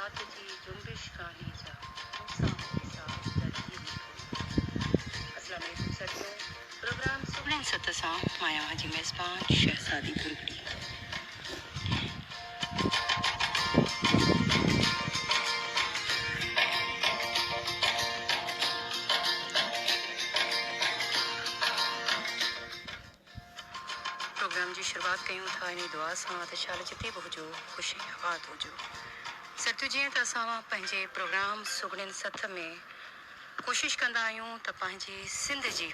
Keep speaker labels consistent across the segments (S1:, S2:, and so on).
S1: रात जी जुम्बिश कहानी जा अस्सलाम वालेकुम साथियों। प्रोग्राम सुगड़न सत सां माया जी मेज़बान शहज़ादी बुरगड़ी। प्रोग्राम की शुरुआत कयूं था इन दुआ सां त शाल जिते भी हुजो ख़ुशी आबाद हुजो। साथियों जीअं त असां पंहिंजे प्रोग्राम सुगड़न सथ में कोशिश कंदा आहियूं त पंहिंजी सिंध जी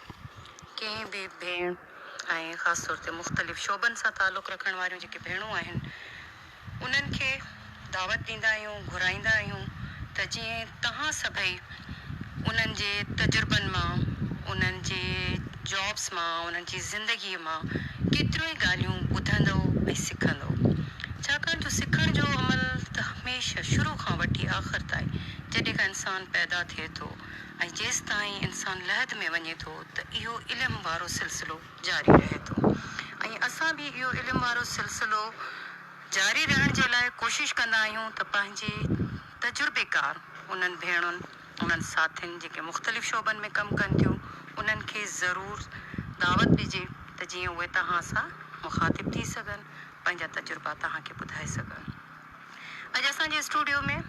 S1: कंहिं बि भेण ऐं ख़ासि तौर ते मुख़्तलिफ़ शोबनि सां तालुक़ रखण वारियूं जेके भेणूं आहिनि उन्हनि खे दावत ॾींदा आहियूं, घुराईंदा आहियूं त जीअं तव्हां सभई उन्हनि जे तजुर्बनि मां, उन्हनि जे जॉब्स मां, उन्हनि जी ज़िंदगीअ मां केतिरियूं ई ॻाल्हियूं ॿुधंदो ऐं सिखंदो। छाकाणि त सिखण जो अमल त हमेशह शुरू खां वठी आख़िर ताईं जॾहिं खां इंसानु पैदा थिए थो ऐं जेसि ताईं इंसानु लहद में वञे थो त इहो इल्मु वारो सिलसिलो जारी रहे थो। ऐं असां बि इहो इल्मु वारो सिलसिलो जारी रहण जे लाइ कोशिश कंदा आहियूं त पंहिंजे तजुर्बेकार उन्हनि भेणुनि, उन्हनि साथियुनि जेके मुख़्तलिफ़ शोबनि में कमु कनि थियूं उन्हनि खे ज़रूरु दावत ॾिजे त जीअं उहे तव्हां सां मुख़ातिब थी सघनि, पंहिंजा तजुर्बा तव्हांखे ॿुधाए सघनि। अॼु असांजे स्टूडियो में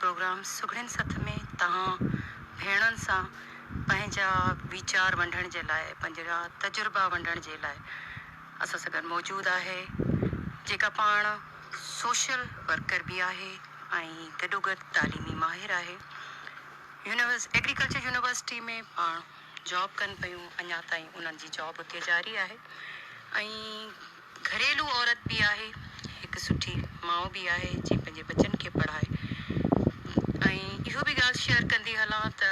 S1: प्रोग्राम सुगड़न सथ में तव्हां भेणुनि सां पंहिंजा वीचार वंढण जे लाइ, पंहिंजा तजुर्बा वंढण जे लाइ असां सां गॾु मौजूदु आहे जेका पाण सोशल वर्कर बि आहे ऐं गॾोगॾु तालीमी माहिर आहे। एग्रीकल्चर यूनिवर्सिटी में पाण जॉब कनि पियूं, अञा ताईं उन्हनि जी जॉब उते जारी आहे ऐं घरेलू औरत बि आहे, हिकु सुठी माउ बि आहे जंहिं पंहिंजे बचनि खे पढ़ाए। ऐं इहो बि ॻाल्हि शेयर कंदी हलां त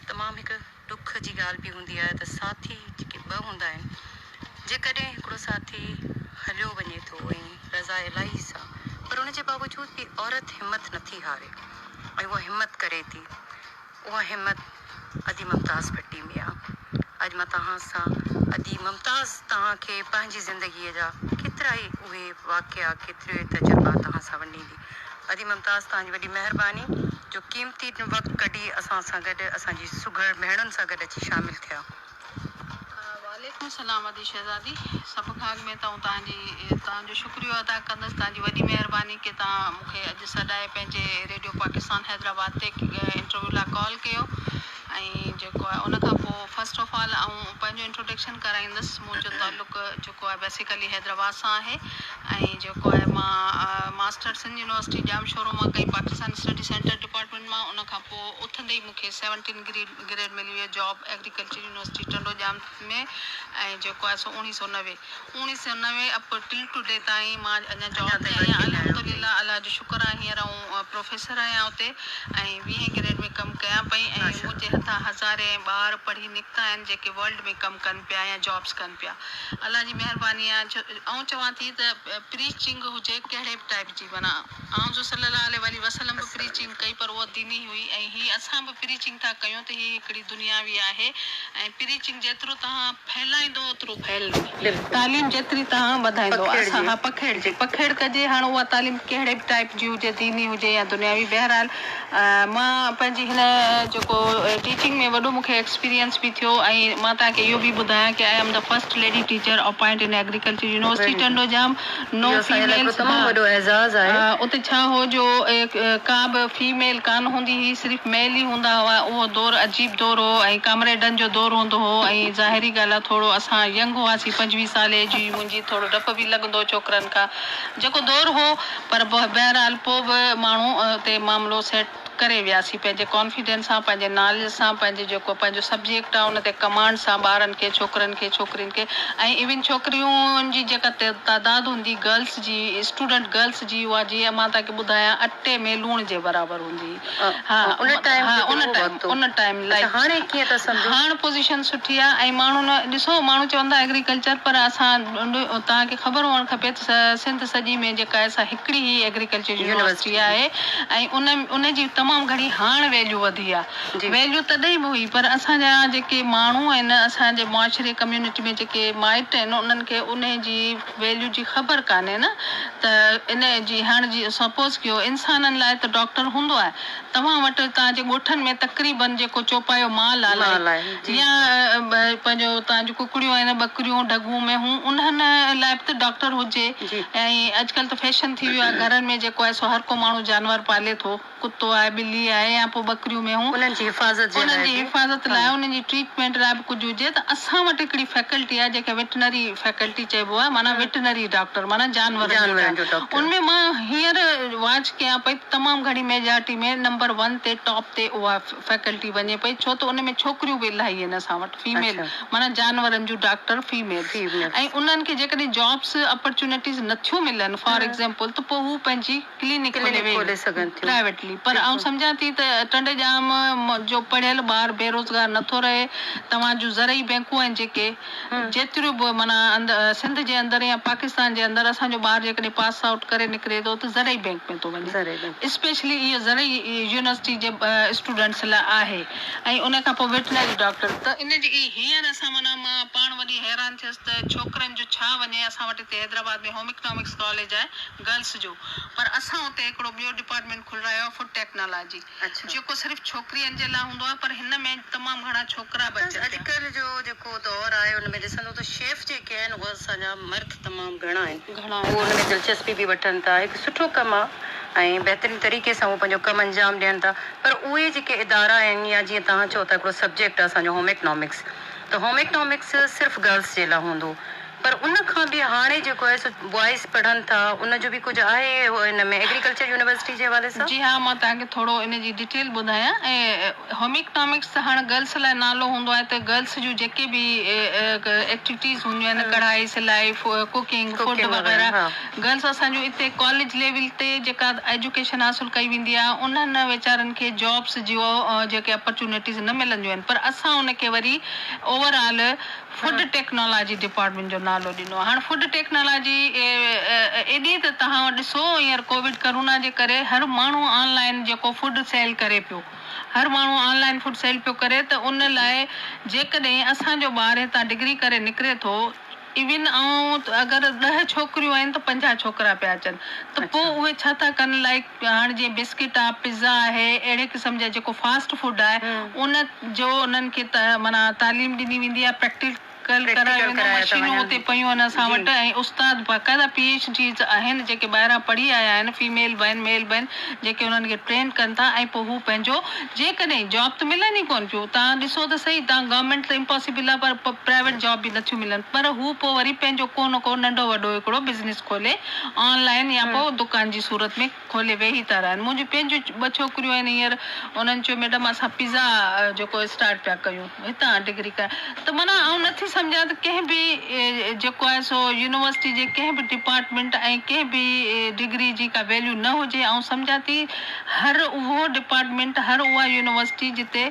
S1: तमामु हिकु दुख जी ॻाल्हि बि हूंदी आहे त साथी जेके ॿ हूंदा आहिनि, जेकॾहिं हिकिड़ो साथी हलियो वञे थो ऐं रज़ा इलाही सां, पर उन जे बावजूद बि औरत हिमत नथी हारे ऐं उहा हिमत करे थी। उहा हिमत अदी मुमताज़ भट्टी में आहे। अॼु मां तव्हां सां अदी मुमताज़ तव्हांखे पंहिंजी ज़िंदगीअ जा केतिरा ई उहे वाक़िया, केतिरा ई तजुर्बा तव्हां सां वंडींदी। अदी मुमताज़ तव्हांजी वॾी महिरबानी जो क़ीमती वक़्तु कढी असां सां गॾु असांजी सुघड़ भेणुनि सां गॾु अची शामिल थिया।
S2: वालेकुम सलाम अदी शहज़ादी। सभु खां अॻु में तव्हांजो शुक्रिया अदा कंदसि, तव्हांजी वॾी महिरबानी कि तव्हां मूंखे अॼु सॾाए पंहिंजे रेडियो पाकिस्तान हैदराबाद ते इंटरव्यू लाइ कॉल कयो। ऐं जेको आहे उन खां पोइ फस्ट ऑफ ऑल ऐं पंहिंजो इंट्रोडक्शन कराईंदसि। मुंहिंजो तालुक़ु जेको आहे बेसिकली हैदराबाद सां आहे ऐं जेको आहे मां मास्टर सिंध यूनिवर्सिटी जाम शोरो मां कई, पाकिस्तान स्टडी सेंटर डिपार्टमेंट मां। उन खां पोइ उथंदे ई मूंखे 17 ग्रेड मिली हुई जॉब एग्रीकल्चर यूनिवर्सिटी टंडो जाम में। ऐं जेको आहे सो 1990 अप टिल टुडे ताईं मां अञा जॉब ते आहियां। अल्हम्दुलिल्लाह, अल्लाह जो शुक्र आहे। हींअर आऊं प्रोफेसर आहियां उते ऐं 20 ग्रेड में कमु कयां पई ऐं मुंहिंजे हथां हज़ारे ॿार पढ़ी निकिता आहिनि जेके वर्ल्ड में कमु कनि पिया या जॉब्स कनि पिया। अल्लाह जी महिरबानी आहे। ऐं चवां थी त प्रीचिंग हुजे कहिड़े बि टाइप जी, माना आऊं सल्लल्लाहु अलैहि वसल्लम बि प्रीचिंग कई पर उहा दीनी हुई ऐं हीअ असां बि प्रीचिंग था कयूं त हीअ हिकिड़ी दुनियावी आहे। ऐं प्रीचिंग जेतिरो तव्हां फैलाईंदो ओतिरो फैलंदो, तालीम जेतिरी तव्हां वधाईंदो। असां हा पखेड़ कजे। हाणे उहा तालीम कहिड़े बि टाइप जी हुजे, दीनी हुजे या दुनियावी। बहरहाल मां पंहिंजी हिन जेको टीचिंग में वॾो मूंखे एक्सपीरियंस बि थियो ऐं मां तव्हांखे इहो बि ॿुधायां कि I am the first lady teacher appoint in agriculture university Tando Jam. No females. उते छा हो जो का बि फीमेल कान हूंदी हुई, सिर्फ़ु मेल ई हूंदा हुआ। उहो दौरु अजीब दौरु हो ऐं कामरेडनि जो दौरु हूंदो हो ऐं ज़ाहिरी ॻाल्हि आहे थोरो असां यंग हुआसीं, 25 साले जी मुंहिंजी, थोरो डपु बि लॻंदो छोकिरनि खां, जेको दौरु हो। पर बहरहाल पोइ बि माण्हू उते मामिलो सेट करे वियासीं पंहिंजे कॉन्फिडेंस सां, पंहिंजे नॉलेज सां, पंहिंजो सब्जेक्ट आहे उन ते कमांड सां ॿारनि खे, छोकिरनि खे, छोकिरियुनि खे। ऐं इवन छोकिरियुनि जी जेका तादाद हूंदी गर्ल्स जी, स्टूडेंट गर्ल्स जी, उहा जीअं मां तव्हांखे ॿुधायां अटे में लूण जे बराबरि हूंदी। उन टाइम हाणे पोज़ीशन सुठी आहे ऐं माण्हू ॾिसो, माण्हू चवंदा एग्रीकल्चर, पर असां तव्हांखे ख़बर हुअणु खपे त सिंध सॼी में जेका आहे हिकिड़ी ई एग्रीकल्चर यूनिवर्सिटी आहे ऐं उन जी तमामु तमामु घणी हाणे वैल्यू वधी आहे
S1: जी।
S2: वैल्यू तॾहिं बि हुई पर असांजा जेके माण्हू आहिनि असांजे मुआशरे कम्यूनिटी में जेके माइट आहिनि उन्हनि खे उन जी वैल्यू जी ख़बर कान्हे न त इन जी हाणे जी सपोज़ कयो इंसाननि लाइ त डॉक्टर हूंदो आहे तव्हां वटि तव्हांजे ॻोठनि में तक़रीबन जेको चौपायो माल आहे या पंहिंजो तव्हांजो कुकड़ियूं आहिनि ॿकरियूं ढगूं में हूं उन्हनि लाइ बि त डॉक्टर हुजे ऐं अॼुकल्ह त फैशन थी वियो आहे घरनि में जेको आहे सो हर को माण्हू जानवर पाले थो कुतो आहे ॿिली आहे या पोइ ॿकरियूं में हूं
S1: उन्हनि जी
S2: हिफ़ाज़त लाइ उन्हनि जी ट्रीटमेंट लाइ बि कुझु हुजे त असां वटि हिकिड़ी फैकल्टी आहे जेके वेटनरी फैकल्टी चइबो आहे माना वेटनरी डॉक्टर माना जानवरनि जो डॉक्टर उनमें मां हींअर वॉच कयां पई तमामु घणी मेजॉरिटी में नंबर 1 ते टॉप ते उहा फैकल्टी वञे पई छो त उन में छोकिरियूं बि इलाही आहिनि असां वटि फीमेल माना जानवरनि जूं डॉक्टर फीमेल ऐं उन्हनि खे जेकॾहिं जॉब्स अपॉर्चुनिटीज़ नथियूं मिलनि फॉर एग्ज़ाम्पल त पोइ हू पंहिंजी क्लिनिक खोले सघनि प्राइवेटली पर आउं सम्झां थी त टंडे जाम जो पढ़ियल ॿार बेरोज़गार नथो रहे तव्हां जूं ज़रई बैंकूं आहिनि जेके जेतिरियूं बि माना सिंध जे अंदरि या पाकिस्तान जे अंदरि असांजो ॿार जेकॾहिं पास आउट करे निकिरे थो त ज़रई बैंक में थो वञे स्पेशली इहो ज़रई यूनिवर्सिटी जे स्टूडेंट्स लाइ आहे ऐं उन खां पोइ वेटनरी डॉक्टर त इन जी हींअर असां माना मां पाण वॾी हैरान थियसि त छोकिरनि जो छा वञे असां वटि हिते हैदराबाद में होम इकनॉमिक्स कॉलेज आहे गर्ल्स जो पर असां हुते हिकिड़ो ॿियो डिपार्टमेंट खुलायो फूड टेक्नोलॉजी जेको सिर्फ़ु छोकिरियुनि जे लाइ हूंदो आहे पर हिन में तमामु घणा छोकिरा बि अॼुकल्ह जो जेको दौर आहे उन में ॾिसंदो त शेफ जेके आहिनि उहे असांजा मर्द तमामु घणा आहिनि उहे उन में दिलचस्पी बि वठनि था हिकु सुठो कमु आहे ऐं बहितरीन तरीक़े सां उहो पंहिंजो कमु अंजाम ॾियनि था पर उहे जेके इदारा आहिनि या जीअं तव्हां चओ था हिकिड़ो सब्जेक्ट आहे असांजो होम इकनॉमिक्स त होम इकनॉमिक्स सिर्फ़ु गर्ल्स जे लाइ हूंदो पर उन खां बि हाणे जेको आहे सो बॉइज़ पढ़नि था उन जो बि कुझु आहे हिन में एग्रीकल्चर यूनिवर्सिटी जे हवाले सां जी हा मां तव्हांखे थोरो इन जी डिटेल ॿुधायां ऐं होम इकनॉमिक्स त हाणे गर्ल्स लाइ नालो हूंदो आहे त गर्ल्स जूं जेके बि एक्टिविटीज़ हूंदियूं आहिनि कढ़ाई सिलाई कुकिंग फूड वग़ैरह गर्ल्स असांजो हिते कॉलेज लेवल ते जेका एजुकेशन हासिलु कई वेंदी आहे उन्हनि वीचारनि खे जॉब्स जो जेके अपॉर्चुनिटीज़ न मिलंदियूं आहिनि पर असां उनखे वरी ओवरऑल फूड टेक्नोलॉजी डिपार्टमेंट जो नालो ॾिनो हाणे फूड टेक्नोलॉजी एॾी त तव्हां ॾिसो हींअर कोविड करोना जे करे हर माण्हू ऑनलाइन जेको फूड सेल करे पियो हर माण्हू ऑनलाइन फूड सेल पियो करे त उन लाइ जेकॾहिं असांजो ॿार हितां डिग्री करे निकिरे थो इवन ऐं अगरि 10 छोकिरियूं आहिनि त 50 छोकिरा पिया अचनि त पोइ उहे छा था कनि लाइक हाणे जीअं बिस्किट आहे पिज़्ज़ा आहे अहिड़े क़िस्म जा जेको फास्ट फूड आहे उन जो उन्हनि खे माना तालीम ॾिनी वेंदी आहे प्रैक्टिकल करायो वेंदो मशीनूं हुते पयूं आहिनि असां वटि ऐं उस्ताद बाक़ाइदा PhDs आहिनि जेके ॿाहिरां पढ़ी आया आहिनि फीमेल बि आहिनि मेल बि आहिनि जेके उन्हनि खे ट्रेन कनि था ऐं पोइ हू पंहिंजो जेकॾहिं जॉब त मिलनि ई कोन पियो तव्हां ॾिसो त सही तव्हां गवर्नमेंट त इम्पॉसिबल आहे पर प्राइवेट जॉब बि नथियूं मिलनि पर हू पोइ वरी पंहिंजो को न को नंढो वॾो हिकिड़ो बिज़नेस खोले ऑनलाइन या पोइ दुकान जी सूरत में खोले वेही था रहनि मुंहिंजियूं पंहिंजूं 2 छोकिरियूं आहिनि हींअर उन्हनि चयो मैडम असां पिज़्ज़ा जेको स्टार्ट पिया कयूं हितां डिग्री कया त माना आउं नथी सम्झां त कंहिं बि जेको आहे सो यूनिवर्सिटी जे कंहिं बि डिपार्टमेंट ऐं कंहिं बि डिग्री जी का वैल्यू न हुजे ऐं सम्झां थी हर उहो डिपार्टमेंट हर उहा यूनिवर्सिटी जिते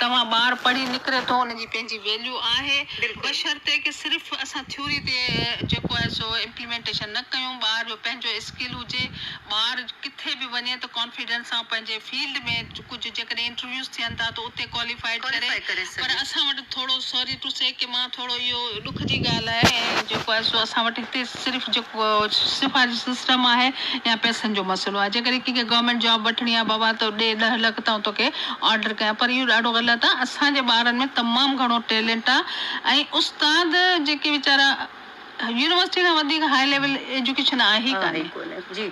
S2: तव्हां ॿार पढ़ी निकिरे थो उनजी पंहिंजी वैल्यू आहे बशर्ते की सिर्फ़ु असां थ्योरी ते जेको आहे सो इम्प्लीमेंटेशन न कयूं ॿार जो पंहिंजो स्किल हुजे ॿार किथे बि वञे त कॉन्फिडेंस सां पंहिंजे फील्ड में कुझु जेकॾहिं इंटरव्यूज़ थियनि था त उते क्वालिफाइड करे पर असां वटि थोरो सॉरी टू से की मां थोरो इहो ॾुख जी ॻाल्हि आहे ऐं जेको आहे सो असां वटि हिते सिर्फ़ु जेको सिफ़ारिश सिस्टम आहे या पैसनि जो मसइलो आहे जेकॾहिं कंहिंखे गवर्नमेंट जॉब वठणी आहे बाबा त ॾे 10 लख त तोखे ऑर्डर कयां पर इहो ॾाढो ग़लति आहे असांजे ॿारनि में तमामु घणो टैलेंट आहे ऐं उस्ताद जेके वीचारा यूनिवर्सिटी खां वधीक हाई लेवल एजुकेशन आहे ई कान्हे जी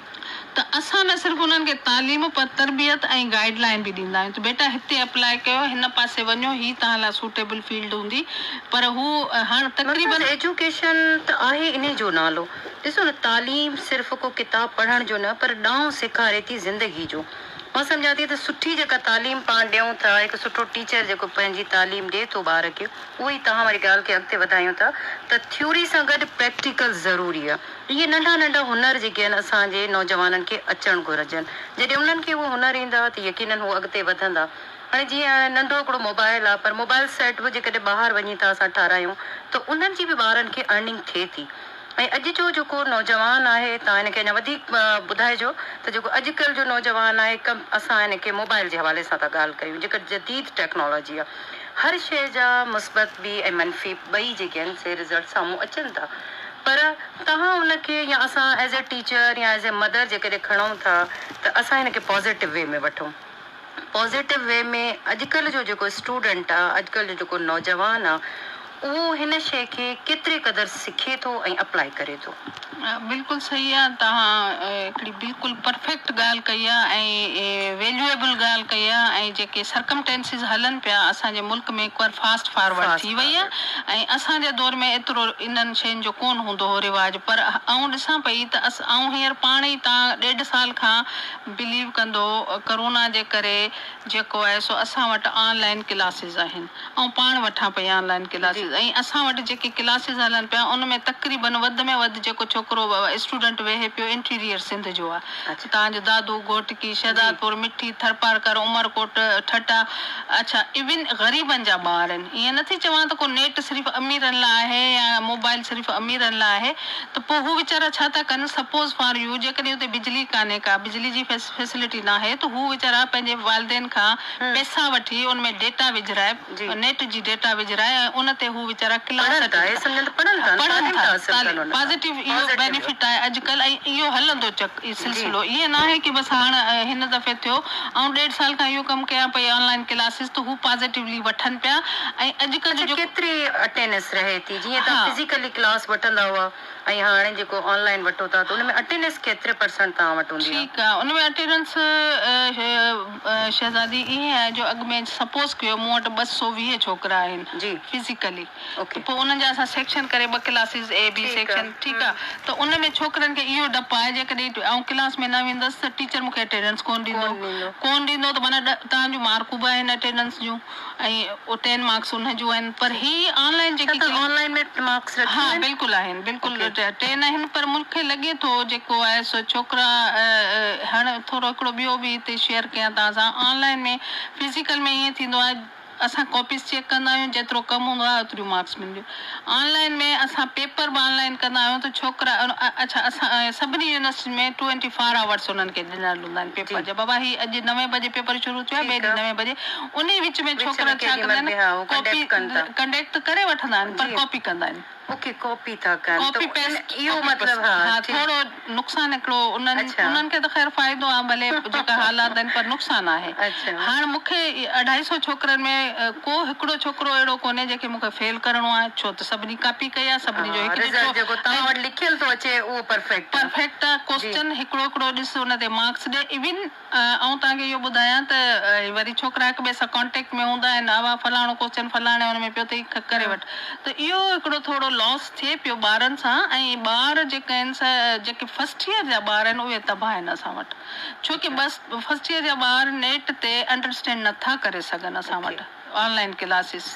S2: त असां न सिर्फ़ु उन्हनि खे तालीम पर तरबियत ऐं गाइडलाइन बि ॾींदा आहियूं त बेटा हिते अप्लाई कयो हिन पासे वञो ही तव्हां लाइ सूटेबल फील्ड हूंदी पर हू हाणे तक़रीबन एजुकेशन त आहे इन जो नालो ॾिसो न तालीम सिर्फ़ु को किताब पढ़ण जो न पर ॾांहुं सेखारे थी ज़िंदगी जो मां सम्झां थी त सुठी जेका तालीम पाण ॾियूं था हिकु सुठो टीचर जेको पंहिंजी तालीम ॾिए थो ॿार खे उहो ई तव्हां वरी ॻाल्हि खे अॻिते वधायूं था त थ्योरी सां गॾु प्रैक्टिकल ज़रूरी आहे इहे नंढा नंढा हुनर जेके आहिनि असांजे नौजवाननि खे अचणु घुरिजनि जॾहिं उन्हनि खे उहे हुनर ईंदा त यकीननि हू अॻिते वधंदा हाणे जीअं नंढो हिकिड़ो मोबाइल आहे पर मोबाइल सेट बि जेकॾहिं ॿाहिरि वञी था असां ठारायूं त उन्हनि जी बि ॿारनि खे अर्निंग थिए थी
S1: ऐं अॼु जो जेको नौजवान आहे तव्हां हिनखे अञा वधीक ॿुधाइजो त जेको अॼुकल्ह जो नौजवान आहे असां हिनखे मोबाइल जे हवाले सां था ॻाल्हि कयूं जेका जदीद टेक्नोलॉजी आहे हर शइ जा मुस्बत बि ऐं मनफ़ी ॿई जेके आहिनि से रिज़ल्ट साम्हूं अचनि था पर तव्हां उनखे या असां एज़ ए टीचर या एज़ ए मदर जेकॾहिं खणूं था त असां हिनखे पॉज़िटिव वे में वठूं पॉज़िटिव वे में अॼुकल्ह जो जेको स्टूडेंट आहे अॼुकल्ह जो जेको नौजवान आहे उहो हिन शइ खे केतिरे क़दुरु सिखे थो ऐं अप्लाई करे थो
S2: बिल्कुलु सही आहे तव्हां हिकिड़ी बिल्कुलु परफेक्ट ॻाल्हि कई आहे ऐं वैल्यूएबल ॻाल्हि कई आहे ऐं जेके सर्कमटेंसिस हलनि पिया असांजे मुल्क में हिकु बार फास्ट फॉरवर्ड थी वई आहे ऐं असांजे दौर में एतिरो इन्हनि शयुनि जो कोन हूंदो हो रिवाज पर आउं ॾिसां पई त आउं हींअर पाण ई तव्हां 1.5 साल खां बिलीव कंदो करोना जे करे जेको आहे सो असां वटि ऑनलाइन क्लासिस आहिनि ऐं पाण वठां पई ऑनलाइन क्लासिस ऐं असां वटि जेके क्लासिस हलनि पिया उन में तक़रीबन वधि में वधि जेको छोकिरो स्टूडेंट वेहे पियो इंटीरियर सिंध जो आहे तव्हांजो दादू घोटकी शहदादपुर मिठी थरपारकर उमरकोट ठटा अच्छा इवन ग़रीबनि जा ॿार आहिनि ईअं नथी चवां त को नेट सिर्फ़ु अमीरनि लाइ आहे या मोबाइल सिर्फ़ु अमीरनि लाइ आहे त पोइ हू वीचारा छा था कनि सपोज़ फॉर यू जेकॾहिं हुते बिजली कान्हे का बिजली जी फैसिलिटी न आहे त हू वीचारा पंहिंजे वालिदेन खां पैसा वठी उन में डेटा विझराए नेट जी डेटा विझराए ऐं उन ते हू वीचारा क्लास पॉज़िटिव इहो बेनिफिट आहे अॼुकल्ह ऐं इहो हलंदो सिलसिलो ईअं न आहे की बसि हाणे हिन दफ़े थियो ऐं 1.5 साल खां इहो कमु कयां पई ऑनलाइन क्लासिस त हू पॉज़िटिवली वठनि पिया ऐं अॼुकल्ह जो केतिरी अटेंडेंस रहे थी जीअं तव्हां फिज़िकली क्लास वठंदा हुआ ऐं हाणे जेको ऑनलाइन वठो था त उन में अटेंडेंस केतिरे % तव्हां वटि हूंदी आहे ठीकु आहे उन में अटेंडेंस शहज़ादी ईअं आहे जो अॻु में सपोज़ कयो मूं वटि 220 छोकिरा आहिनि जी फिज़िकली पोइ उन्हनि जा असां सेक्शन करे 2 क्लासिस ए बी सेक्शन ठीकु आहे त उन में छोकिरनि खे इहो डपु आहे जेकॾहिं आउं क्लास में न वेंदसि त टीचर मूंखे अटेंडेंस कोन ॾींदो त माना तव्हांजूं मार्कूं बि आहिनि अटेंडेंस जूं ऐं 10 मार्क्स उन जूं आहिनि पर ही ऑनलाइन जेके ऑनलाइन में मार्क्स हा बिल्कुलु आहिनि बिल्कुलु 10 आहिनि पर मूंखे लॻे थो जेको आहे सो छोकिरा हाणे थोरो हिकिड़ो ॿियो बि हिते शेयर कयां तव्हां सां ऑनलाइन में फिज़िकल में ईअं थींदो आहे असां कॉपीस चेक कंदा आहियूं जेतिरो कमु हूंदो आहे ओतिरियूं मार्क्स मिलंदियूं ऑनलाइन में असां पेपर बि ऑनलाइन कंदा आहियूं त छोकिरा अच्छा असां सभिनी यूनिवर्सिटी में 24 आवर्स उन्हनि खे ॾिनल हूंदा आहिनि पेपर जा बाबा ही अॼु 9 बजे पेपर शुरू थियो आहे ॿिए ॾींहुं 9 बजे उन विच में छोकिरा छा कंदा आहिनि कॉपी कंडक्ट करे वठंदा आहिनि पर कॉपी कंदा आहिनि ओके कॉपी था कनि कॉपी पेस्ट इहो मतिलबु हा थोरो नुक़सानु हिकिड़ो उन्हनि खे त ख़ैर फ़ाइदो आहे भले जेका हालात आहिनि पर नुक़सानु आहे हाणे मूंखे 250 छोकिरनि में को हिकिड़ो छोकिरो अहिड़ो कोन्हे जंहिंखे मूंखे फेल करिणो आहे छो त सभिनी कॉपी कई आहे सभिनी जो जेको तव्हां वटि लिखियलु थो अचे उहो परफेक्ट आहे क्वेश्चन हिकिड़ो हिकिड़ो ॾिस उन ते मार्क्स ॾे इवन ऐं तव्हांखे इहो ॿुधायां त वरी छोकिरा हिक ॿिए सां कॉन्टेक्ट में हूंदा आहिनि आवा फलाणो क्वेश्चन फलाणे हुन में पियो अथई करे वठि त इहो हिकिड़ो थोरो लॉस थिए पियो ॿारनि सां ऐं ॿार जेके आहिनि जेके फर्स्ट ईयर जा ॿार आहिनि उहे तबाह आहिनि असां वटि छोकी बसि फर्स्ट ईयर जा ॿार नेट ते अंडरस्टैंड नथा करे सघनि असां वटि ऑनलाइन क्लासिस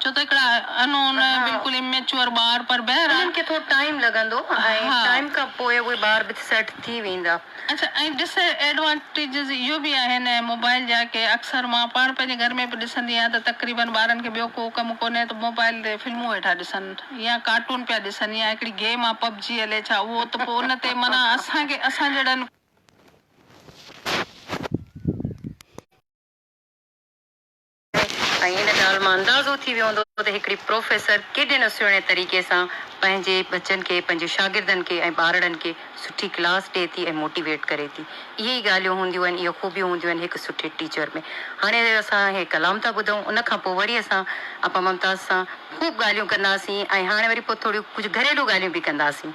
S2: छो त हिकिड़ा अनोन बिल्कुलु इमेच्योर ॿार पर ॿाहिरि उन्हनि खे थोरो टाइम लॻंदो ऐं टाइम खां पोइ उहे ॿार बि सेट थी वेंदा अच्छा ऐं डिसएडवांटेजिस इहो बि आहिनि मोबाइल जा के अक्सर मां पाण पंहिंजे घर में बि ॾिसंदी आहियां त तक़रीबन ॿारनि खे ॿियो को कमु कोन्हे त मोबाइल ते फिल्मूं वेठा ॾिसनि या कार्टून पिया ॾिसनि या हिकिड़ी गेम आहे PUBG हले छा उहो त पोइ उन ते माना असांखे असां जहिड़नि ऐं इन ॻाल्हि मां अंदाज़ो थी वियो हूंदो त हिकिड़ी प्रोफेसर केॾे न सुहिणे तरीक़े सां पंहिंजे बचनि खे पंहिंजे शागिर्दनि खे ऐं ॿारनि खे सुठी क्लास ॾिए थी ऐं मोटिवेट करे थी इहे ई ॻाल्हियूं हूंदियूं आहिनि इहे ख़ूबियूं हूंदियूं आहिनि हिकु सुठे टीचर में हाणे असां हे कलाम था ॿुधूं उन खां पोइ वरी असां आपा मुमताज़ सां ख़ूब ॻाल्हियूं कंदासीं ऐं हाणे वरी पोइ थोरियूं कुझु घरेलू ॻाल्हियूं बि कंदासीं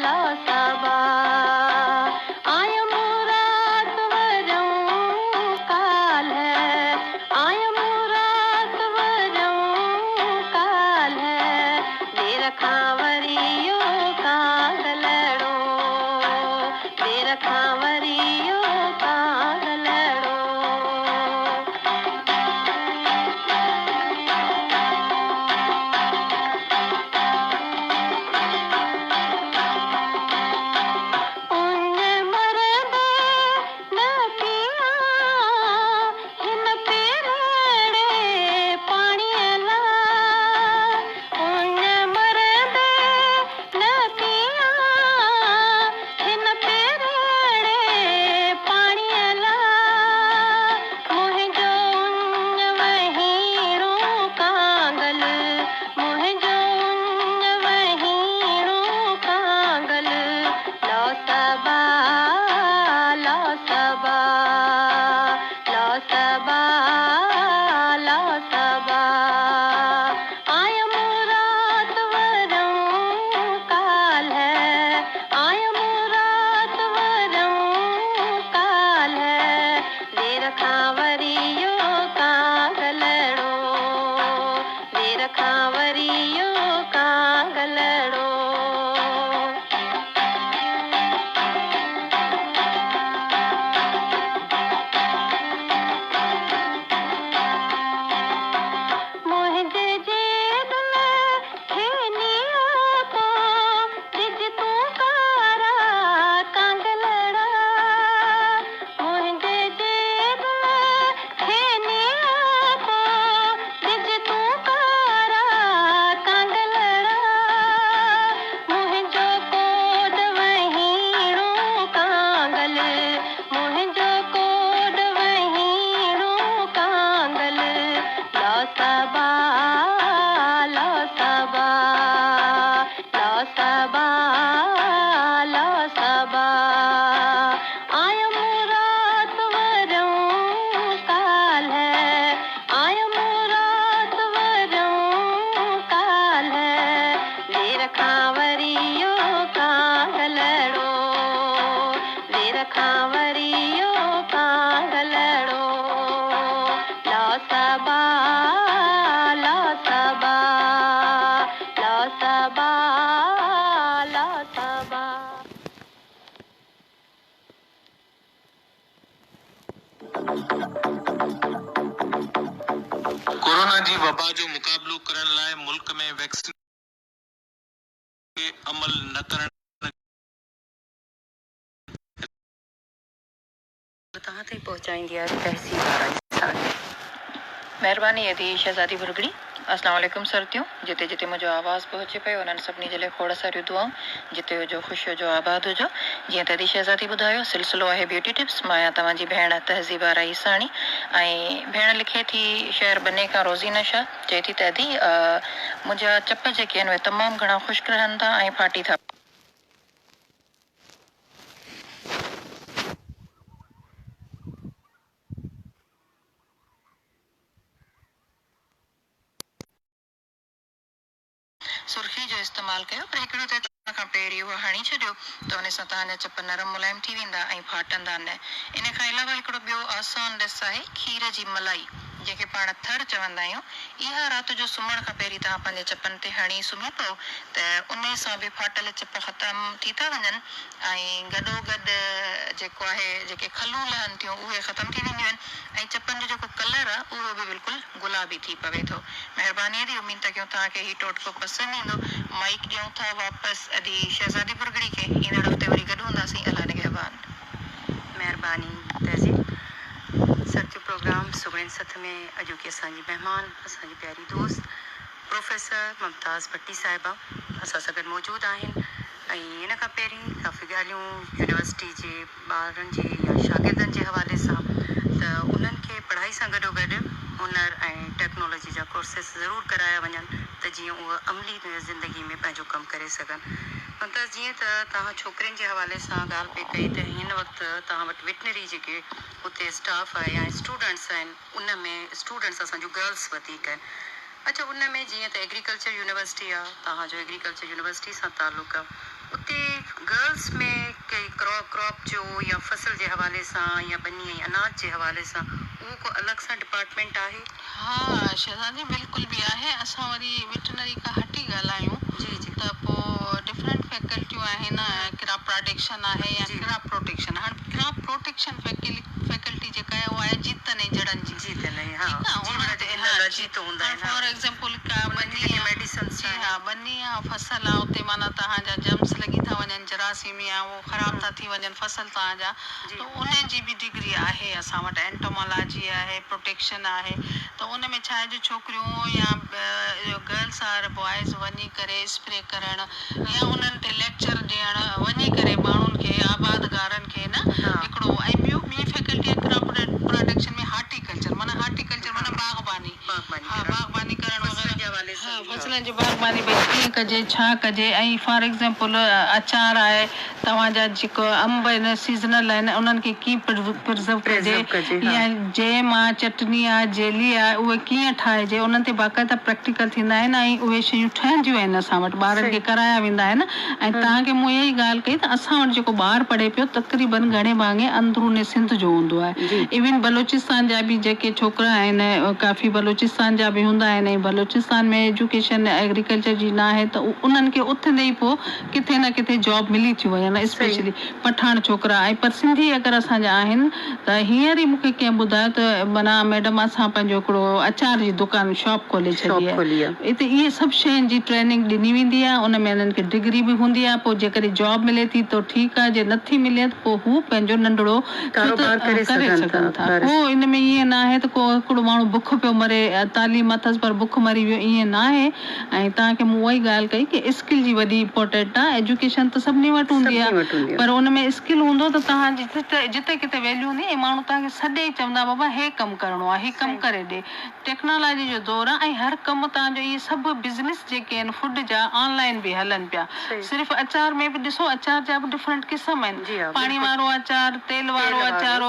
S1: लो सबा आय मुराद वरऊं काल है आय मुराद वरऊं काल है देर खावरियो कागलड़ो देर खावरियो कागलड़ो खावरियो कागलड़ो मोहिंदे जेब में खेनिया को दिज तू कारा कांगलड़ा मोहिंदे जेब में खेनिया को दिज तू कारा कांगलड़ा मुहिंजो कोड वहीणो कांगल मुहिंजो कोड वहीणो कांगल लो सबा लो सबा लो सबा लो सबा आय मुराद वरऊं काल है आय मुराद वरऊं काल है देर खावरियो कागलड़ो देर खावरियो कागलड़ो लो सबा लो सबा लो सबा लो सबा
S3: कोरोना जी वबा जो मुकाबलो करण लाइ मुल्क में वैक्सीन खे अमल न करण
S1: तव्हां ताईं पहुचाईंदी आहे तहसील वारा इंसान
S4: महिरबानी अदी शहज़ादी बुरगड़ी अस्सलाम वालेकुम सरतियों जिते जिते मुझो आवाज़ पहुचे पियो उन्हनि सभिनी जे लाइ खोड़ सारियूं दुआऊं जिते हुजो ख़ुशि हुजो आबाद हुजो जीअं त अदी शहज़ादी ॿुधायो सिलसिलो आहे ब्यूटी टिप्स मां आहियां तव्हांजी भेण तहज़ीब वारा ईसाणी ऐं भेण लिखे थी शहर बने खां रोज़ीना शाह चए थी त अदी मुंहिंजा चप जेके आहिनि उहे तमामु घणा ख़ुश्क रहनि था ऐं फाटी था सुर्खी जो इस्तेमालु कयो पर हिकिड़ो त तव्हां खां पहिरीं उहो हणी छॾियो त उन सां तव्हांजा चप नरम मुलायम थी वेंदा ऐं फाटंदा न इन खां अलावा हिकिड़ो ॿियो आसान ॾिस आहे खीर जी मलाई जंहिंखे पाण थर चवंदा आहियूं इहा राति जो सुम्हण खां पहिरीं तव्हां पंहिंजे चपनि ते हणी सुम्ही पओ त उन सां बि फाटल चप ख़तमु थी था वञनि ऐं गॾोगॾु जेको आहे जेके खलूं लहनि थियूं उहे ख़तमु थी वेंदियूं आहिनि ऐं चपनि जो जेको कलर आहे उहो बि बिल्कुलु गुलाबी थी पवे थो महिरबानी थी उमीद था कयूं तव्हांखे हीउ टोटको पसंदि ईंदो माइक ॾियूं था वापसि अदी शहज़ादी बुरगड़ी खे ईंदड़ हफ़्ते वरी गॾु हूंदासीं अलाह निगहबान
S1: महिरबानी तहज़ीब सत्य प्रोग्राम सुगड़िन सथ में अॼोकी असांजी महिमान असांजी प्यारी दोस्त प्रोफेसर मुमताज़ भट्टी साहिबा असां सां गॾु मौजूदु आहिनि ऐं इन खां पहिरीं काफ़ी ॻाल्हियूं यूनिवर्सिटी जे ॿारनि जे या शागिर्दनि जे हवाले सां त उन्हनि खे पढ़ाई सां गॾोगॾु हुनर ऐं टेक्नोलॉजी जा कोर्सिस ज़रूरु कराया वञनि त जीअं उहे अमली ज़िंदगी में पंहिंजो कमु करे सघनि मतिलबु जीअं त तव्हां छोकिरियुनि जे हवाले सां ॻाल्हि पई कई त हिन वक़्तु तव्हां वटि वेटनरी जेके हुते स्टाफ आहे या स्टूडेंट्स आहिनि उन में स्टूडेंट्स असांजूं गर्ल्स वधीक आहिनि अच्छा, उन में जीअं त एग्रीकल्चर यूनिवर्सिटी आहे, तव्हांजो एग्रीकल्चर यूनिवर्सिटी सां ताल्लुक़ु आहे, उते गर्ल्स में कई क्रॉप जो या फसल जे हवाले सां या बनी ऐं अनाज जे हवाले सां उहो को अलॻि सां डिपार्टमेंट आहे?
S2: हाँ शहज़ादी बिल्कुलु बि आहे। असां वरी वेटनरी खां हटी ॻाल्हायूं
S1: जी जी
S2: त पोइ डिफरेंट फैकल्टियूं आहिनि, क्रॉप प्रोडक्शन आहे या
S1: जी।
S2: Crop protection. हाणे क्रॉप प्रोटेक्शन फैकल्टी जेका आहे उहा आहे जीतन ऐं जड़नि जी।
S1: जी त नहीं, हाँ
S2: ठीकु आहे,
S1: जीवन
S2: उन
S1: जे
S2: ते
S1: एलर्जी त हूंदा आहिनि,
S2: फॉर
S1: हाँ।
S2: एग्जाम्पल का
S1: उनजी
S2: बनी
S1: जेके
S2: आहे,
S1: मेडिसिन्स
S2: जी
S1: आहिनि।
S2: हाँ, बनी आहे फसल आहे, उते माना तव्हांजा जम्स लॻी था वञनि, जरासीमी आहे, उहो ख़राबु था थी वञनि फसल तव्हांजा,
S1: जी।
S2: त उन जी बि डिग्री आहे असां वटि। एंटोमोलॉजी आहे, प्रोटेक्शन आहे, त उन में छा आहे जो छोकिरियूं या गर्ल्स आर बॉइज़ वञी करे स्प्रे करणु या उन्हनि ते लेक्चर ॾियणु, वञी करे माण्हुनि खे आबादगारनि खे न
S1: हाँ।
S2: हिकिड़ो। ऐं ॿी फैकल्टी आहे क्रॉप प्रोडक्शन में हार्टिकल्चर, माना हार्टिकल्चर माना बाग़बानी। हाँ, बाग़बानी करणु
S1: फसलनि जे
S2: वग़ैरह।
S1: हवाले सां
S2: हाँ,
S1: बि, हाँ।
S2: फसलनि जी बाग़बानी भई कीअं कजे, छा कजे। ऐं फॉर एग्जाम्पल अचार आहे, तव्हांजा जेको अंब आहिनि सीज़नल आहिनि, उन्हनि खे कीअं प्रिज़र्व कजे,
S1: कजे, हाँ।
S2: या जैम आहे, चटनी आहे, जेली आहे, उहे कीअं ठाहिजे, उन्हनि ते बाक़ाइदा प्रैक्टिकल थींदा आहिनि ऐं उहे शयूं ठहंदियूं आहिनि असां वटि, ॿारनि खे कराया वेंदा आहिनि। ऐं तव्हांखे मूं इहा ई ॻाल्हि कई त असां वटि जेको ॿारु पढ़े पियो तक़रीबन घणे भाङे अंदरूने सिंध जो हूंदो आहे। इवन बलोचिस्तान जा बि जेके छोकिरा आहिनि काफ़ी बलोचिस्तान जा बि हूंदा आहिनि, ऐं बलोचिस्तान में एजुकेशन एग्रीकल्चर जी न आहे त उन्हनि खे उथंदे ई पोइ किथे न किथे जॉब मिली थी वञनि, स्पेशली पठाण छोकिरा। ऐं पर सिंधी अगरि असांजा आहिनि त हींअर ई मूंखे कंहिं ॿुधायो त माना मैडम असां पंहिंजो हिकिड़ो अचार जी दुकानु शॉप खोले छॾी आहे। हिते इहे सभु शयुनि जी ट्रेनिंग ॾिनी वेंदी आहे, उन में हिननि खे डिग्री बि हूंदी आहे। पोइ जेकॾहिं जॉब मिले थी त ठीकु आहे, जे नथी मिले त पोइ हू पंहिंजो नंढड़ो
S1: कारोबार करे सघनि था।
S2: पोइ इन में ईअं न आहे त को हिकिड़ो माण्हू बुख पियो मरे, तालीम अथसि पर बुख मरी वियो, ईअं न आहे। ऐं तव्हांखे मूं उहा ई ॻाल्हि कई की स्किल जी वॾी इंपॉर्टेंट आहे। एजुकेशन त सभिनी वटि हूंदी आहे, पर उन में स्किल हूंदो त तव्हांजी जिते किथे वैल्यू हूंदी, ऐं माण्हू तव्हांखे सॾे चवंदा बाबा हे कमु करिणो आहे, हे कमु करे ॾे। टेक्नोलॉजी जो दौरु आहे, ऐं हर कमु तव्हांजो इहे सभु बिज़नेस जेके आहिनि फूड जा ऑनलाइन बि हलनि पिया। सिर्फ़ु अचार में बि ॾिसो, अचार जा बि डिफरेंट क़िस्म आहिनि, पाणी वारो अचार, तेल वारो अचार,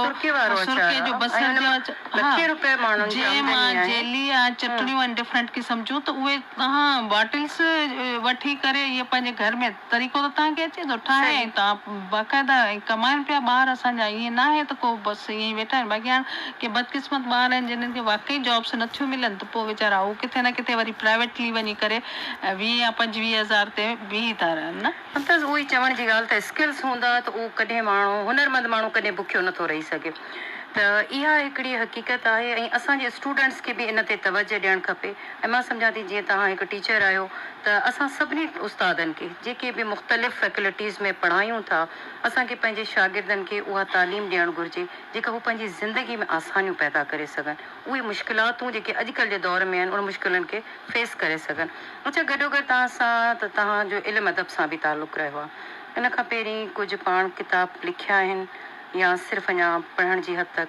S2: सुर्के जो, बसर जो, जैम आहे, जेली आहे, चटणियूं आहिनि डिफरेंट क़िस्म जूं। त उहे तव्हां बॉटल्स वठी करे इहे पंहिंजे घर में तरीक़ो त तव्हांखे अचे थो ठाहे, ऐं तव्हां बाक़ाइदा कमाइनि पिया ॿार असांजा। ईअं न आहे त को बसि ईअं ई वेठा आहिनि। बाक़ी हाणे के बदकिस्मत ॿार आहिनि जिन्हनि खे वाक़ई जॉब्स नथियूं मिलनि, त पोइ वीचारा उहो किथे न किथे वरी प्राइवेटली वञी करे 20 या 25 हज़ार ते बीही था रहनि न।
S1: त उहो ई चवण जी ॻाल्हि त स्किल्स हूंदा त उहो कॾहिं माण्हू हुनरमंद माण्हू कॾहिं बुखियो नथो रही सघे। त इहा हिकिड़ी हक़ीक़त आहे, ऐं असांजे स्टूडेंट्स खे बि इन ते तवजह ॾियणु खपे। ऐं मां सम्झां थी जीअं तव्हां हिकु टीचर आहियो त असां सभिनी उस्तादनि खे जेके बि मुख़्तलिफ़ फैकल्टीज़ में पढ़ायूं था, असांखे पंहिंजे शागिर्दनि खे उहा तालीम ॾियणु घुरिजे जेका हू पंहिंजी ज़िंदगी में आसानियूं पैदा करे सघनि, उहे मुश्किलातूं जेके अॼुकल्ह जे दौर में आहिनि उन मुश्किलनि खे फेस करे सघनि। अच्छा, गॾोगॾु तव्हां सां त तव्हांजो इल्मु अदब सां बि तालुक़ु रहियो आहे, इन खां पहिरीं कुझु पाण किताब लिखिया आहिनि या सिर्फ़ु अञा पढ़ण जी हद तक?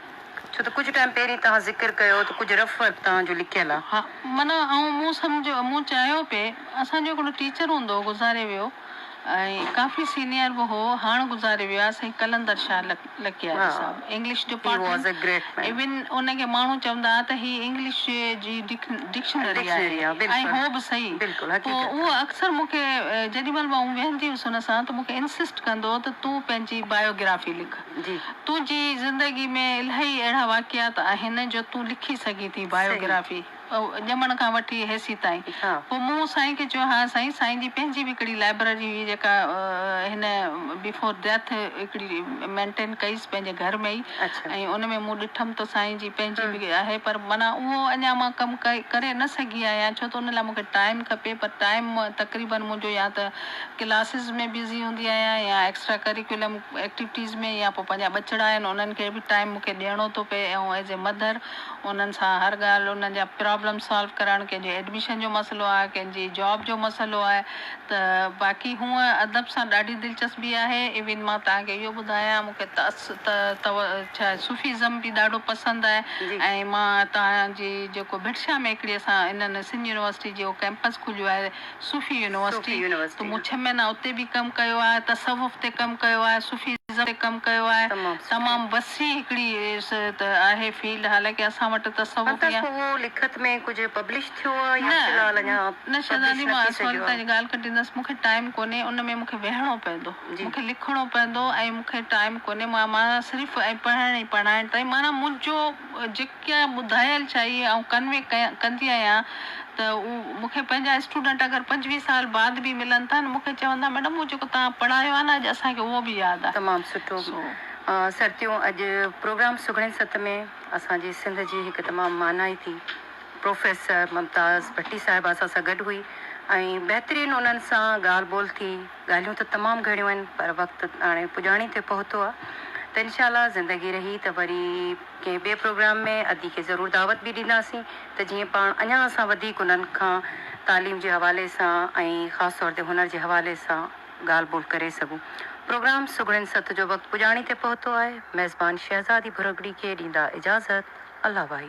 S1: छो त कुझु टाइम पहिरीं तव्हां ज़िक्र कयो त कुझु रफ़ वर्क तव्हांजो लिखियलु आहे।
S2: हा, माना ऐं मूं सम्झो, मूं चाहियो पिए, असांजो हिकिड़ो टीचर हूंदो हो, गुज़ारे वियो, ऐं काफ़ी सीनियर बि हो, हाणे गुज़ारे वियो आहे, साईं कलंदर शाह लकियारी साहिबु, इंग्लिश डिपार्टमेंट। इवन उनखे माण्हू चवंदा त ही इंग्लिश जी डिक्शनरी आहे, ऐं हो बि सही। पोइ उहो अक्सर मूंखे जेॾी महिल मां वेहंदी हुअसि हुन सां, त मूंखे इंसिस्ट कंदो त तूं पंहिंजी बायोग्राफी लिख। तुंहिंजी ज़िंदगी में इलाही अहिड़ा वाक़ियात आहिनि जो तूं लिखी सघीं थी बायोग्राफी, ॼमण खां वठी हेसी ताईं। पोइ मूं साईं खे चयो, हा साईं, साईं जी पंहिंजी बि हिकिड़ी लाइब्रेरी हुई जेका हिन बिफोर डेथ हिकिड़ी मेंटेन कईसि पंहिंजे घर में ई, ऐं उन में मूं ॾिठमि त साईं जी पंहिंजी बि आहे, पर माना उहो अञा मां कमु करे न सघी आहियां, छो त उन लाइ मूंखे टाइम खपे। पर टाइम तक़रीबन मुंहिंजो या त क्लासिस में बिज़ी हूंदी आहियां या एक्स्ट्रा करिकुलम एक्टिविटीज़ में, या पोइ पंहिंजा ॿचिड़ा आहिनि उन्हनि खे बि टाइम मूंखे ॾियणो थो पए, ऐं एज़ ए मदर उन्हनि सां हर ॻाल्हि उन्हनि जा प्रॉब्लम सॉल्व करणु, कंहिंजे एडमिशन जो मसइलो आहे, कंहिंजी जॉब जो मसइलो आहे। त बाक़ी हूअं अदब सां ॾाढी दिलचस्पी आहे। इवन मां तव्हांखे इहो ॿुधायां, मूंखे छा सूफ़ीज़म बि ॾाढो पसंदि आहे, ऐं मां तव्हांजी जेको भिटशा में हिकिड़ी असां इन्हनि सिंध यूनिवर्सिटी जो कैंपस खुलियो आहे, सूफ़ी यूनिवर्सिटी, त मूं 6 महीना उते बि कमु कयो आहे, तसवुफ़ ते कमु कयो आहे, सूफ़ी कमु कयो आहे
S1: तमामु सुठो।
S2: तमामु वसी हिकिड़ी आहे फील्ड हालांकि असां वटि तसवुफ़ या
S1: वो लिखत में कुछ पब्लिश थियो आहे या
S2: न
S1: फिलहाल अञा
S2: न शहज़ादी मां
S1: publish न थी
S2: असवाल
S1: सघियो
S2: तव्हांजी ॻाल्हि कटींदसि मूंखे टाइम कोन्हे उन में मूंखे वेहणो पवंदो
S1: जी।
S2: मूंखे लिखणो पवंदो ऐं मूंखे टाइम कोन्हे मां सिर्फ़ु ऐं पढ़ाइण ताईं माना मुंहिंजो जेका ॿुधायल शइ ऐं कन्वे कंदी आहियां त उहो मूंखे पंहिंजा स्टूडेंट अगरि 25 साल बाद बि मिलनि था न मूंखे चवंदा मैडम उहो जेको तव्हां पढ़ायो आहे न अॼु असांखे उहो बि यादि आहे
S1: तमामु सुठो। सर्तियूं अॼु प्रोग्राम सुगड़ियुनि सत में असांजी सिंध जी हिकु तमामु मानाई थी प्रोफेसर मुमताज़ भट्टी साहिबा असां सां गॾु हुई ऐं बहितरीनु उन्हनि सां ॻाल्हि ॿोल थी ॻाल्हियूं त तमामु घणियूं आहिनि पर वक़्तु हाणे पुॼाणी ते पहुतो आहे त इनशाला ज़िंदगी रही त वरी कंहिं ॿिए प्रोग्राम में अदी खे ज़रूरु दावत बि ॾींदासीं त जीअं पाण अञा असां वधीक उन्हनि खां तालीम जे हवाले सां ऐं ख़ासि तौर ते हुनर जे हवाले सां ॻाल्हि ॿोल करे सघूं। प्रोग्राम सुगड़ियुनि सत जो वक़्तु पुॼाणी ते पहुतो आहे। मेज़बान शहज़ादी भुरगड़ी खे ॾींदा इजाज़त। अल्लाह भाई।